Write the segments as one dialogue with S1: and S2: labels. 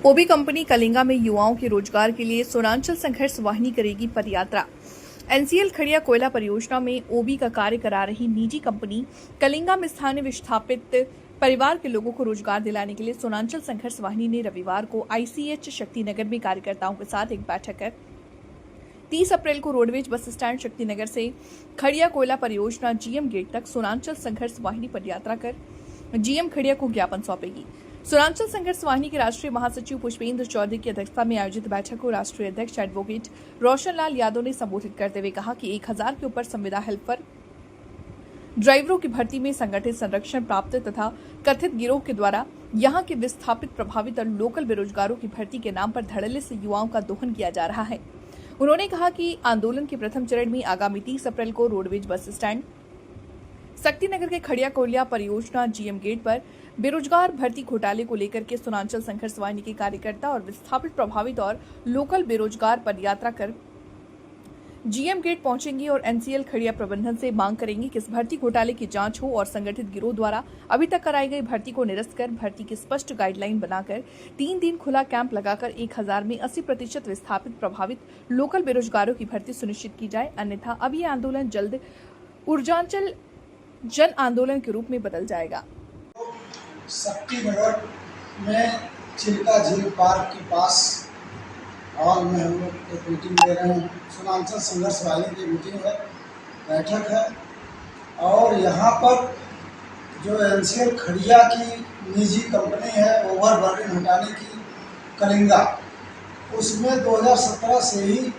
S1: ओबी company Kalinga में युवाओं के रोजगार के लिए सोनांचल संघर्ष वाहिनी करेगी पदयात्रा। एनसीएल खड़िया कोयला परियोजना में ओबी का कार्य करा रही निजी कंपनी कलिंगा में स्थानीय विस्थापित परिवार के लोगों को रोजगार दिलाने के लिए सोनांचल संघर्ष वाहिनी ने रविवार को आईसीएच शक्तिनगर में कार्यकर्ताओं के साथ एक बैठक कर 30 अप्रैल को रोडवेज बस स्टैंड शक्तिनगर से खड़िया कोयला परियोजना जीएम गेट तक सोनांचल संघर्ष वाहिनी पदयात्रा कर जीएम खड़िया को ज्ञापन सौंपेगी। सोनांचल संघर्ष वाहिनी के राष्ट्रीय महासचिव पुष्पेंद्र चौधरी की अध्यक्षता में आयोजित बैठक को राष्ट्रीय अध्यक्ष एडवोकेट रोशनलाल यादव ने संबोधित करते हुए कहा कि 1000 के ऊपर संविदा हेल्पर ड्राइवरों की भर्ती में संगठित संरक्षण प्राप्त तथा कथित गिरोह के द्वारा यहां के विस्थापित प्रभावित और लोकल बेरोजगारों की भर्ती के नाम पर धड़ल्ले से युवाओं का दोहन किया जा रहा है। उन्होंने कहा कि आंदोलन के प्रथम चरण में आगामी 30 अप्रैल को रोडवेज बस स्टैंड शक्तिनगर के खड़िया कोयला परियोजना जीएम गेट पर बेरोजगार भर्ती घोटाले को लेकर के सोनांचल संघर्ष वाहिनी के कार्यकर्ता और विस्थापित प्रभावित और लोकल बेरोजगार पदयात्रा कर जीएम गेट पहुंचेंगे और एनसीएल खड़िया प्रबंधन से मांग करेंगे कि इस भर्ती घोटाले की जांच हो और संगठित गिरोह द्वारा अभी तक कराई गई भर्ती को निरस्त कर भर्ती की स्पष्ट गाइडलाइन बनाकर 3 दिन खुला कैंप लगाकर 1000 में 80% विस्थापित प्रभावित लोकल बेरोजगारों की भर्ती सुनिश्चित की जाए, अन्यथा अब ये आंदोलन जल्द ऊर्जांचल जन आंदोलन के रूप में बदल जाएगा।
S2: शक्तिनगर में चिल्का झील पार्क के पास हॉल में हम लोग एक मीटिंग ले रहे हैं। सोनांचल संघर्ष वाहिनी की मीटिंग है, बैठक है और यहाँ पर जो एनसीएल खड़िया की निजी कंपनी है ओवरबर्डन हटाने की कलिंगा, उसमें 2017 से ही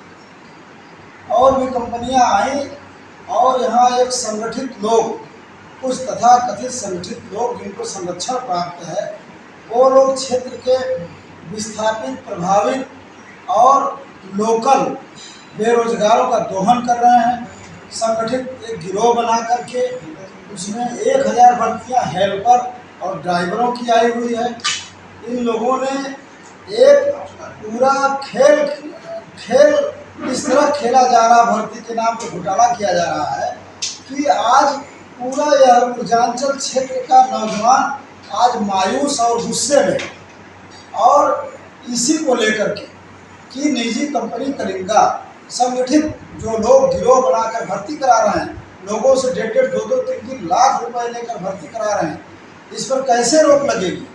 S2: और भी कंपनियाँ आई और यहाँ एक संगठित लोग, कुछ तथाकथित संगठित लोग जिनको संरक्षण प्राप्त है, वो लोग क्षेत्र के विस्थापित प्रभावित और लोकल बेरोजगारों का दोहन कर रहे हैं। संगठित एक गिरोह बना करके उसमें 1000 भर्तियाँ हेल्पर और ड्राइवरों की आई हुई है। इन लोगों ने एक पूरा खेल इस तरह खेला जा रहा, भर्ती के नाम पर घोटाला किया जा रहा है कि आज पूरा यह ऊर्जांचल क्षेत्र का नौजवान आज मायूस और गुस्से में, और इसी को लेकर के कि निजी कंपनी कलिंगा संगठित जो लोग गिरोह बनाकर भर्ती करा रहे हैं, लोगों से 1.5, 2-2, 3-3 लाख रुपए लेकर भर्ती करा रहे हैं, इस पर कैसे रोक लगेगी।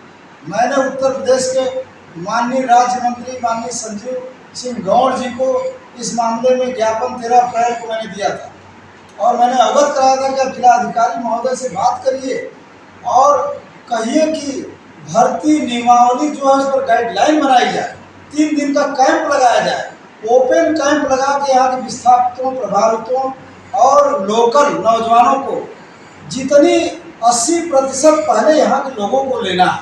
S2: मैंने उत्तर प्रदेश के माननीय राज्य मंत्री माननीय संजीव सिंह गौड़ जी को इस मामले में ज्ञापन 13 अप्रैल को मैंने दिया था और मैंने अवगत कराया था कि जिलाधिकारी महोदय से बात करिए और कहिए कि भर्ती नियमावली जो है उस पर गाइडलाइन बनाई जाए, 3 दिन का कैंप लगाया जाए, ओपन कैंप लगा के यहाँ के विस्थापितों, प्रभावितों और लोकल नौजवानों को जितनी 80% पहले यहाँ के लोगों को लेना है,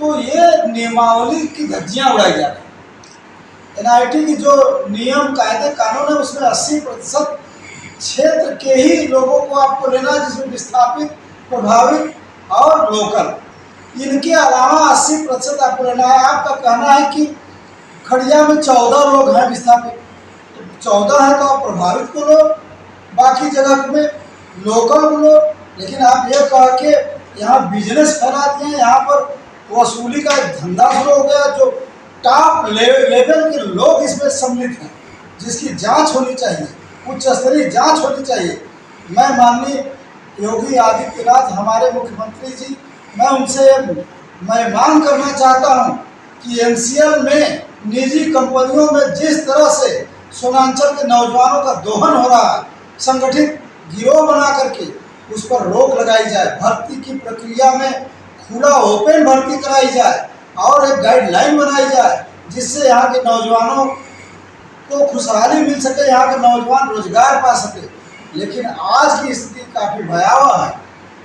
S2: तो ये नियमावली की धज्जियाँ उड़ाई जा रही है। एनआईटी की जो नियम कायदे कानून है उसमें 80% क्षेत्र के ही लोगों को आपको लेना है, जिसमें विस्थापित, प्रभावित और लोकल। इनके अलावा 80% आपको लेना है। आपका कहना है कि खड़िया में 14 लोग हैं विस्थापित, तो 14 है तो आप प्रभावित को लो, बाकी जगह में लोकल को लो, लेकिन आप ये कह के यहाँ बिजनेस फैलाते हैं, यहाँ पर वसूली का एक धंधा शुरू हो गया। जो टॉप लेवल के लोग इसमें सम्मिलित हैं, जिसकी जांच होनी चाहिए, उच्च स्तरीय जांच होनी चाहिए। मैं माननीय योगी आदित्यनाथ हमारे मुख्यमंत्री जी, मैं उनसे मांग करना चाहता हूं कि एनसीएल में निजी कंपनियों में जिस तरह से सोनांचल के नौजवानों का दोहन हो रहा है, संगठित गिरोह बना करके उस पर रोक लगाई जाए, भर्ती की प्रक्रिया में खुला ओपन भर्ती कराई जाए और एक गाइडलाइन बनाई जाए जिससे यहाँ के नौजवानों को खुशहाली मिल सके, यहाँ के नौजवान रोजगार पा सके। लेकिन आज की स्थिति काफ़ी भयावह है।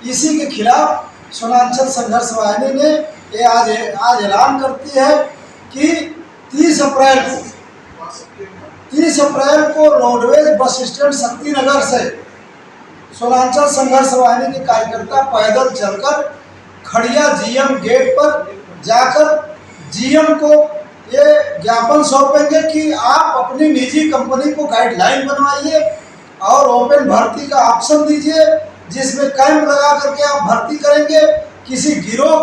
S2: इसी के खिलाफ सोनांचल संघर्ष वाहिनी ने ये आज ऐलान करती है कि 30 अप्रैल को रोडवेज बस स्टैंड शक्तिनगर से सोनांचल संघर्ष वाहिनी के कार्यकर्ता पैदल चलकर खड़िया जीएम गेट पर जाकर जीएम को ये ज्ञापन सौंपेंगे कि आप अपनी निजी कंपनी को गाइडलाइन बनवाइए और ओपन भर्ती का ऑप्शन दीजिए, जिसमें कैंप लगा करके आप भर्ती करेंगे। किसी गिरोह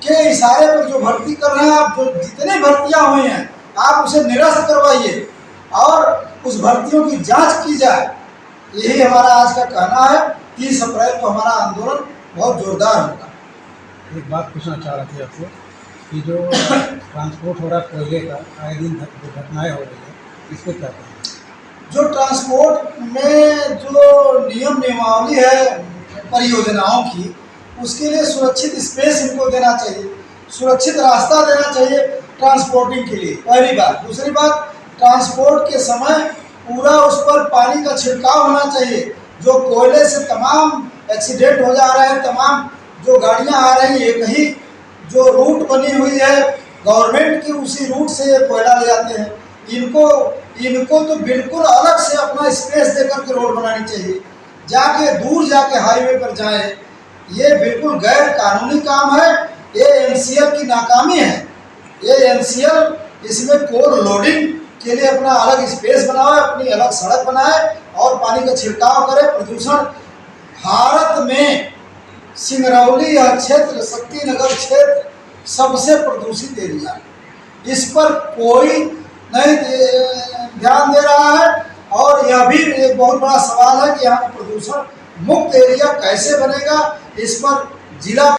S2: के इशारे पर जो भर्ती कर रहे हैं आप, जो जितनी भर्तियां हुई हैं आप उसे निरस्त करवाइए और उस भर्तियों की जांच की जाए। यही हमारा आज का कहना है। 30 अप्रैल को हमारा आंदोलन बहुत जोरदार होगा।
S3: एक बात पूछना चाह रहे थे आपको कि जो ट्रांसपोर्ट हो रहा है कोयले का, आए दिन दुर्घटनाएं हो रही है, इसको क्या कहें?
S2: जो ट्रांसपोर्ट में जो नियम नियमावली है परियोजनाओं की, उसके लिए सुरक्षित स्पेस इनको देना चाहिए, सुरक्षित रास्ता देना चाहिए ट्रांसपोर्टिंग के लिए, पहली बात। दूसरी बात, ट्रांसपोर्ट के समय पूरा उस पर पानी का छिड़काव होना चाहिए। जो कोयले से तमाम एक्सीडेंट हो जा रहे हैं, तमाम जो गाड़ियां आ रही हैं, एक ही जो रूट बनी हुई है गवर्नमेंट की, उसी रूट से ये कोयला ले जाते हैं। इनको तो बिल्कुल अलग से अपना स्पेस देकर के रोड बनानी चाहिए, जाके दूर जाके हाईवे पर जाए। ये बिल्कुल गैर कानूनी काम है। ये एनसीएल की नाकामी है। ये एनसीएल इसमें कोल लोडिंग के लिए अपना अलग स्पेस बनाए, अपनी अलग सड़क बनाए और पानी का छिड़काव करे। प्रदूषण भारत में सिंगरौली यह क्षेत्र, शक्तिनगर क्षेत्र सबसे प्रदूषित एरिया है। इस पर कोई नहीं ध्यान दे रहा है और यह भी एक बहुत बड़ा सवाल है कि यहाँ का प्रदूषण मुक्त एरिया कैसे बनेगा। इस पर जिला